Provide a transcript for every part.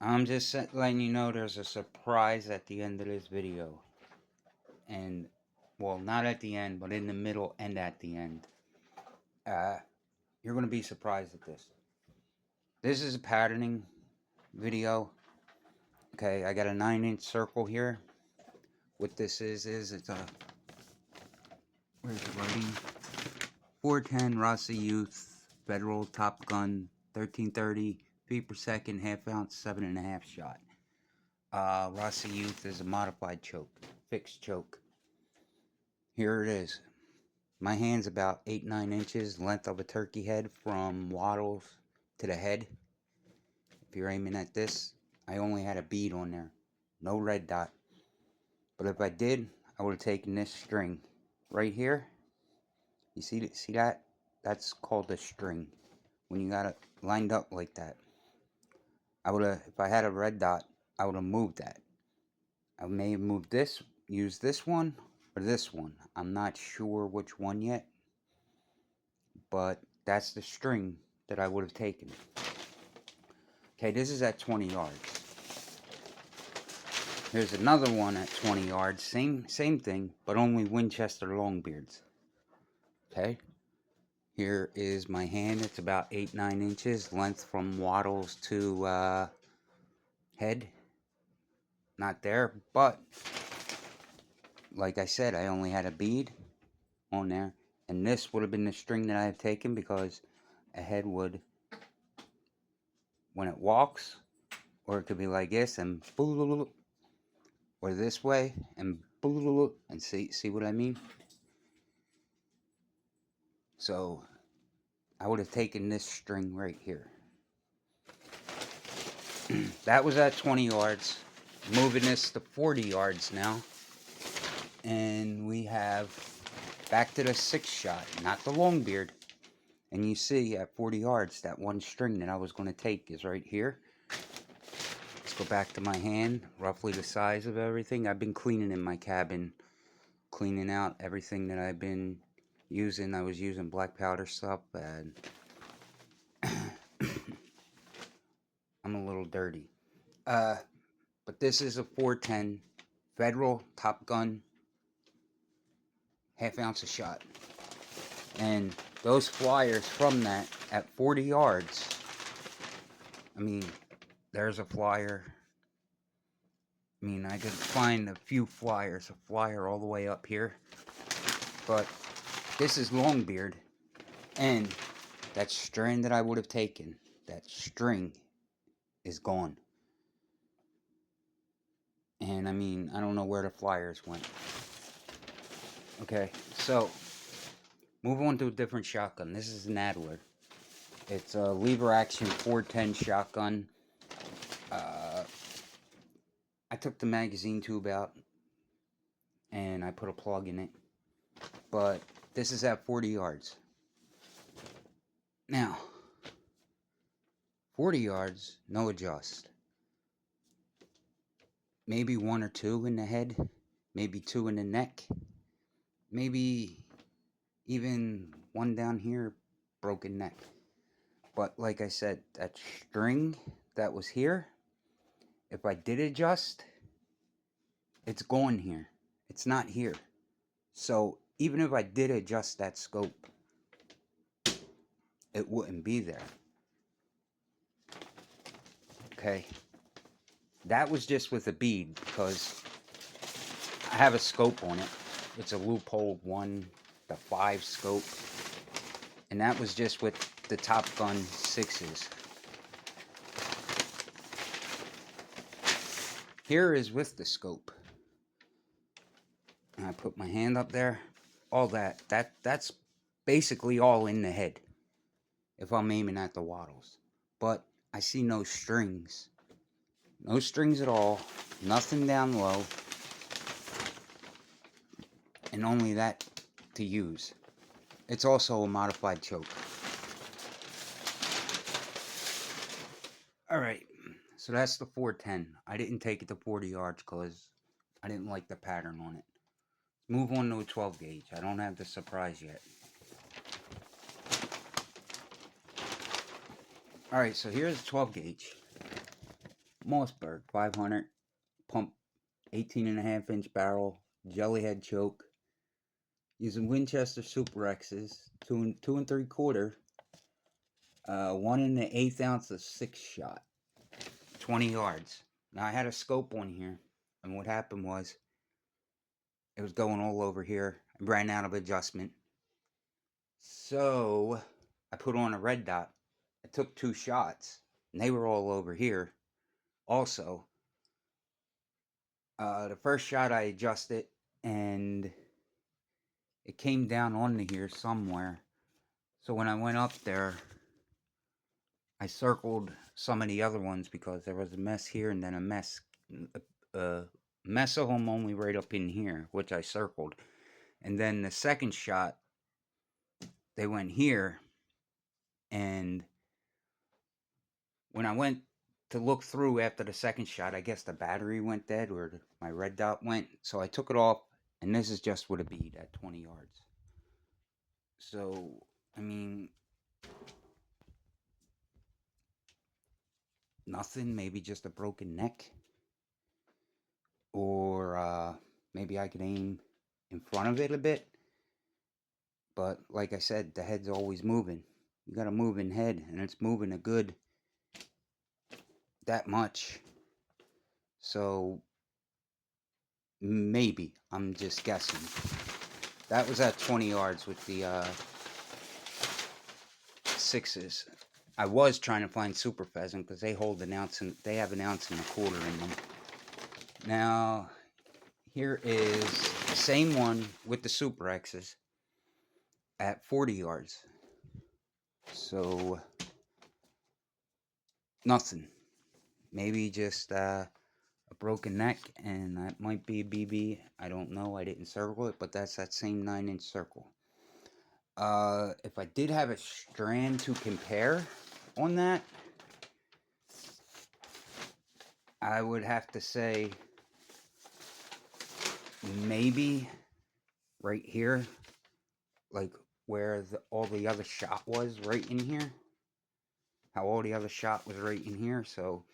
I'm just letting you know there's a surprise at the end of this video. And, well, not at the end, but in the middle and at the end. Uh, you're going to be surprised at this. This is a patterning video. Okay, I got a 9-inch circle here. What this is it's a, where's the writing? 410 Rossi Youth Federal Top Gun 1330 feet per second, half ounce, 7.5 shot. Rossi Youth is a modified choke, fixed choke. Here it is. My hand's about 8-9 inches, length of a turkey head from wattles to the head. If you're aiming at this, I only had a bead on there, no red dot. But if I did, I would have taken this string right here. You see that? That's called a string. When you got it lined up like that, I would have, if I had a red dot, I would have moved that. I may have moved this, used this one or this one. I'm not sure which one yet, but that's the string that I would have taken. Okay, this is at 20 yards. Here's another one at 20 yards. Same thing, but only Winchester Longbeards. Okay. Here is my hand. It's about 8-9 inches length from wattles to head. Not there, but like I said, I only had a bead on there, and this would have been the string that I have taken because a head would, when it walks, or it could be like this and or this way and see what I mean? So I would have taken this string right here. That was at 20 yards. Moving this to 40 yards now. And we have back to the 6-shot, not the Longbeard. And you see at 40 yards, that one string that I was going to take is right here. Let's go back to my hand, roughly the size of everything. I've been cleaning in my cabin, cleaning out everything that I've been using. I was using black powder stuff, and I'm a little dirty. But this is a 410 Federal Top Gun, half ounce a shot. And those flyers from that at 40 yards, I mean, there's a flyer. I mean, I could find a few flyers, a flyer all the way up here. But this is Longbeard, and that string that I would have taken, that string is gone. And I mean, I don't know where the flyers went. Okay, so move on to a different shotgun. This is an Adler. It's a lever action 410 shotgun. I took the magazine tube out and I put a plug in it. But this is at 40 yards. Now, 40 yards, no adjust. Maybe 1 or 2 in the head, maybe 2 in the neck, maybe even 1 down here, broken neck. But like I said, that string that was here, if I did adjust, it's gone here. It's not here. So even if I did adjust that scope, it wouldn't be there. Okay. That was just with a bead because I have a scope on it. It's a Leupold 1 to 5 scope. And that was just with the Top Gun 6s. Here is with the scope. And I put my hand up there. All that's basically all in the head if I'm aiming at the wattles. But I see no strings. No strings at all. Nothing down low. And only that to use. It's also a modified choke. Alright, so that's the 410. I didn't take it to 40 yards because I didn't like the pattern on it. Move on to a 12 gauge. I don't have the surprise yet. Alright, so here's a 12 gauge. Mossberg 500, pump 18.5-inch barrel, jelly head choke, using Winchester Super X's, 2 3/4, 1 1/8 ounce of 6-shot, 20 yards. Now I had a scope on here, and what happened was it was going all over here. I ran out of adjustment, so I put on a red dot. I took 2 shots, and they were all over here. Also, the first shot I adjusted, and it came down onto here somewhere. So when I went up there, I circled some of the other ones because there was a mess here and then a mess of them only right up in here, which I circled. And then the second shot, they went here, and when I went to look through after the second shot, I guess the battery went dead or my red dot went. So I took it off, and this is just what it beat at 20 yards. So, I mean, nothing, maybe just a broken neck. Or maybe I could aim in front of it a bit. But like I said, the head's always moving. You got a moving head, and it's moving a good that much. So maybe, I'm just guessing. That was at 20 yards with the 6s. I was trying to find Super Pheasant because they hold an ounce, and they have an ounce and a quarter in them. Now, here is the same one with the Super X's at 40 yards. So, nothing. Maybe just a broken neck, and that might be a BB. I don't know. I didn't circle it, but that's that same 9-inch circle. If I did have a strand to compare on that, I would have to say maybe right here, like where all the other shot was right in here. How all the other shot was right in here. So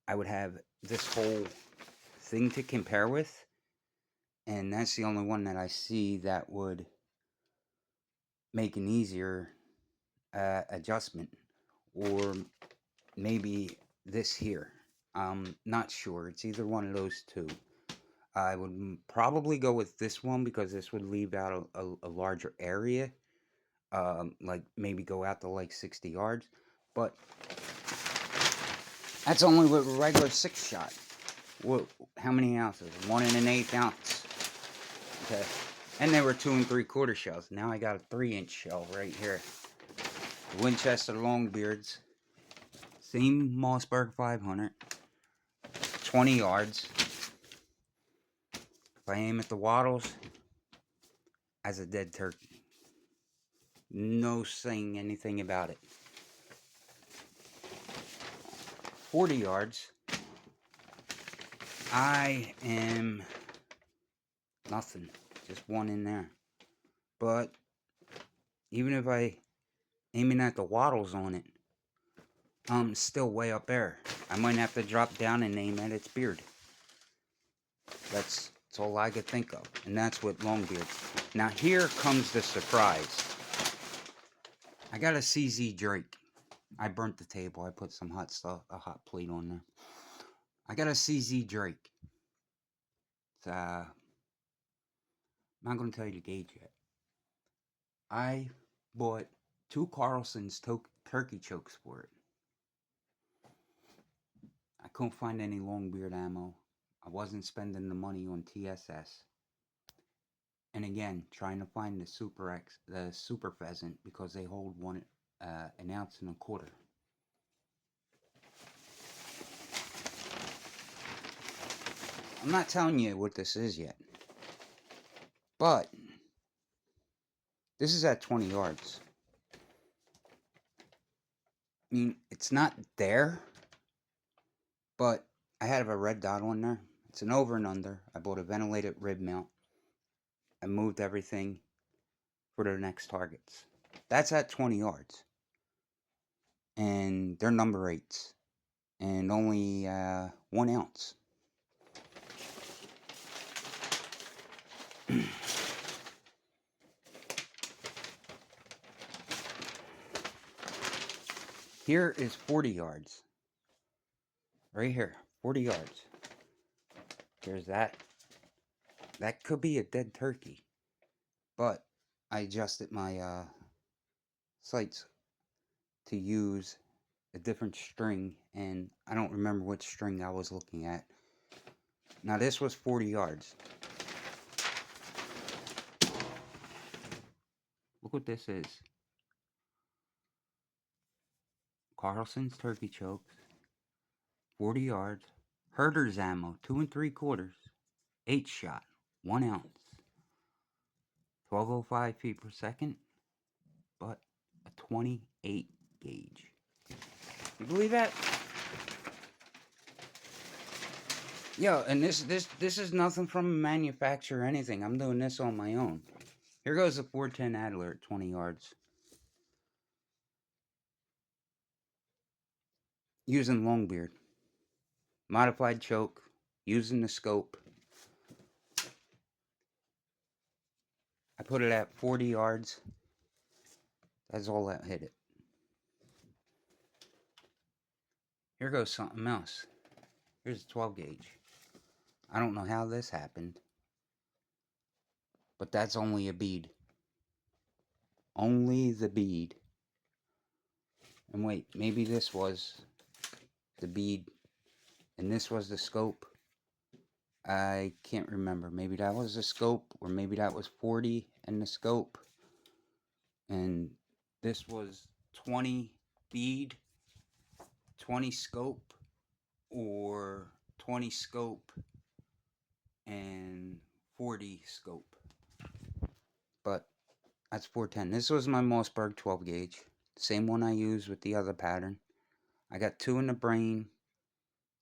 I would have this whole thing to compare with. And that's the only one that I see that would make an easier adjustment. Or maybe this here. I'm not sure. It's either one of those two. I would probably go with this one because this would leave out a larger area. Like maybe go out to like 60 yards. But that's only with a regular 6-shot. How many ounces? 1 1/8 ounce. Okay. And they were 2 3/4 shells. Now I got a 3-inch shell right here. Winchester Longbeards. Same Mossberg 500. 20 yards. If I aim at the wattles, as a dead turkey. No saying anything about it. 40 yards. I am nothing. Just one in there. But even if I aiming at the wattles on it, I'm still way up there. I might have to drop down and aim at its beard. That's all I could think of. And that's with Longbeards. Now here comes the surprise. I got a CZ Drake. I burnt the table. I put some hot stuff, a hot plate on there. I got a CZ Drake. It's, I'm not going to tell you the gauge yet. I bought 2 Carlson's turkey chokes for it. I couldn't find any Longbeard ammo. I wasn't spending the money on TSS. And again, trying to find the Super Pheasant because they hold an ounce and a quarter. I'm not telling you what this is yet. But this is at 20 yards. I mean, it's not there, but I have a red dot on there. It's an over and under. I bought a ventilated rib mount. I moved everything for the next targets. That's at 20 yards. And they're number 8s. and only 1 ounce. Here is 40 yards. Right here, 40 yards. There's that. That could be a dead turkey. But I adjusted my sights to use a different string, and I don't remember which string I was looking at. Now this was 40 yards. Look what this is. Carlson's turkey chokes, 40 yards, Herder's ammo, 2 3/4, 8 shot, 1 ounce, 1205 feet per second, but a 28 gauge. You believe that? Yo, and this is nothing from a manufacturer or anything. I'm doing this on my own. Here goes the 410 Adler at 20 yards. Using Longbeard. Modified choke. Using the scope. I put it at 40 yards. That's all that hit it. Here goes something else. Here's a 12 gauge. I don't know how this happened. But that's only a bead. Only the bead. And wait, maybe this was the bead and this was the scope. I can't remember. Maybe that was the scope, or maybe that was 40 and the scope. And this was 20 bead, 20 scope, or 20 scope and 40 scope. But that's 410. This was my Mossberg 12 gauge. Same one I used with the other pattern. I got 2 in the brain,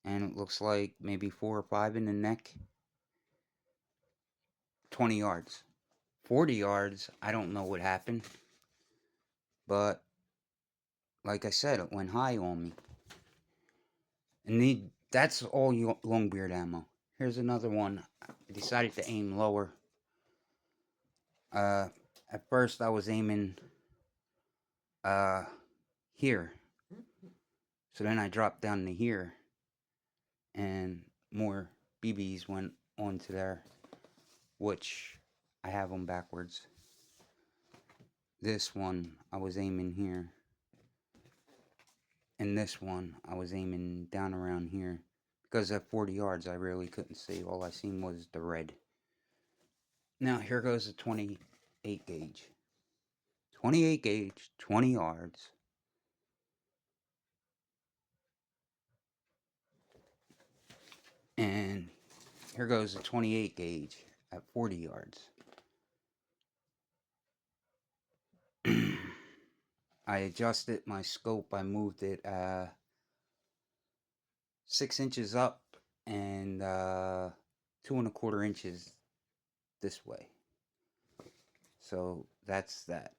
and it looks like maybe 4 or 5 in the neck. 20 yards. 40 yards, I don't know what happened. But, like I said, it went high on me. And that's all Longbeard ammo. Here's another one. I decided to aim lower. At first I was aiming here. So then I dropped down to here. And more BBs went onto there, which I have them backwards. This one I was aiming here, and this one I was aiming down around here, because at 40 yards I really couldn't see. All I seen was the red. Now here goes the 28 gauge. 28 gauge, 20 yards. And here goes the 28 gauge at 40 yards. I adjusted my scope. I moved it 6 inches up and 2 1/4 inches this way. So that's that.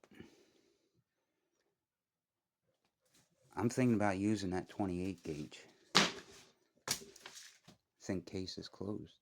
I'm thinking about using that 28 gauge. I think case is closed.